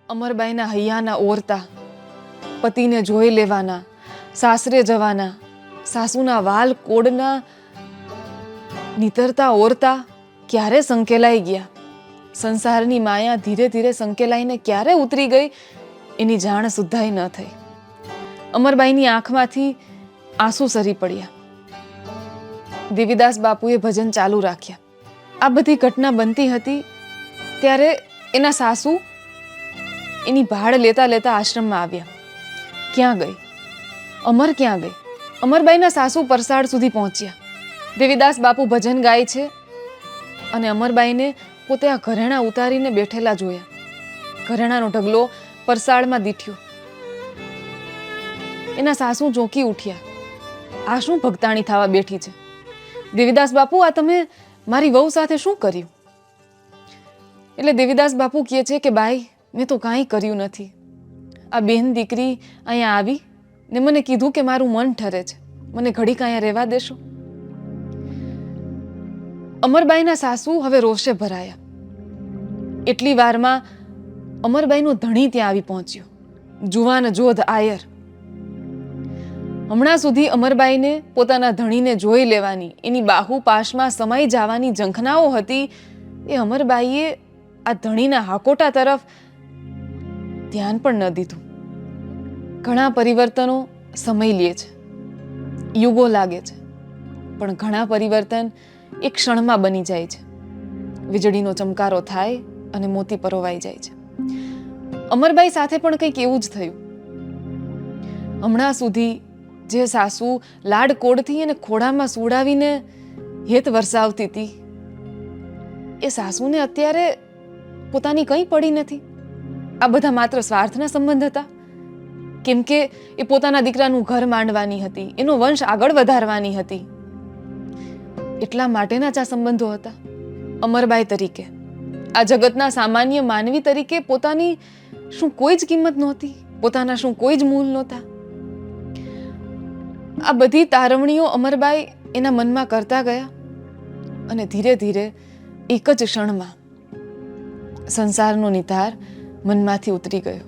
અમરબાઈના હૈયાના ઓરતા, પતિને જોઈ લેવાના, સાસરે જવાના, સાસુના વાલ કોડના નીતરતા ઓરતા ક્યારે સંકેલાઈ ગયા, સંસારની માયા ધીરે ધીરે સંકેલાઈને ક્યારે ઉતરી ગઈ એની જાણ સુદ્ધાય ન થઈ. અમરબાઈની આંખમાંથી આંસુ સરી પડ્યા. દેવીદાસ બાપુએ ભજન ચાલુ રાખ્યા. આ બધી ઘટના બનતી હતી ત્યારે એના સાસુ એની ભાડ લેતા લેતા આશ્રમમાં આવ્યા. ક્યાં ગઈ? અમર ક્યાં ગઈ? અમરબાઈના સાસુ પરસાળ સુધી પહોંચ્યા. દેવીદાસ બાપુ ભજન ગાય છે અને અમરબાઈને પોતે આ ઘરેણા ઉતારીને બેઠેલા જોયા. ઘરેણાનો ઢગલો પરસાળમાં દીઠ્યો. એના સાસુ ચોંકી ઉઠ્યા. આ શું ભગતાણી થવા બેઠી છે? દેવીદાસ બાપુ, આ તમે મારી વહુ સાથે શું કર્યું? એટલે દેવીદાસ બાપુ કહે છે કે બાઈ, મેં તો કાંઈ કર્યું નથી. આ બેન દીકરી અહીંયા આવી ને મને કીધું કે મારું મન ઠરે છે, મને ઘડીક અહીંયા રહેવા દેશો? અમરબાઈના સાસુ હવે રોષે ભરાયા. એટલી વારમાં અમરબાઈનો ધણી ત્યાં આવી પહોંચ્યો, જુવાન જોધ આયર. હમણાં સુધી અમરબાઈને પોતાના ધણીને જોઈ લેવાની, એની બાહુ પાશમાં સમાઈ જવાની ઝંખનાઓ હતી, એ અમરબાઈએ આ ધણીના હાકોટા તરફ ધ્યાન પણ ન દીધું. ઘણા પરિવર્તનો સમય લે છે, યુગો લાગે છે, પણ ઘણા પરિવર્તન એક ક્ષણમાં બની જાય છે. વીજળીનો ચમકારો થાય અને મોતી પરોવાઈ જાય છે. અમરબાઈ સાથે પણ કંઈક એવું જ થયું. હમણાં સુધી જે સાસુ લાડકોડથી એને ખોડામાં સુડાવીને હેત વરસાવતી હતી, એ સાસુને અત્યારે પોતાની કંઈ પડી નથી. આ બધા માત્ર સ્વાર્થના સંબંધ હતા, કેમ કે એ પોતાના દીકરાનું ઘર માંડવાની હતી, એનો વંશ આગળ વધારવાની હતી, એટલા માટેના જ આ સંબંધો હતા. અમરબાઈ તરીકે, આ જગતના સામાન્ય માનવી તરીકે પોતાની શું કોઈ જ કિંમત નહોતી? પોતાના શું કોઈ જ મૂલ નહોતા? આ બધી તારવણીઓ અમરબાઈ એના મનમાં કરતા ગયા અને ધીરે ધીરે એક જ ક્ષણમાં સંસારનો નિતાર મનમાંથી ઉતરી ગયો.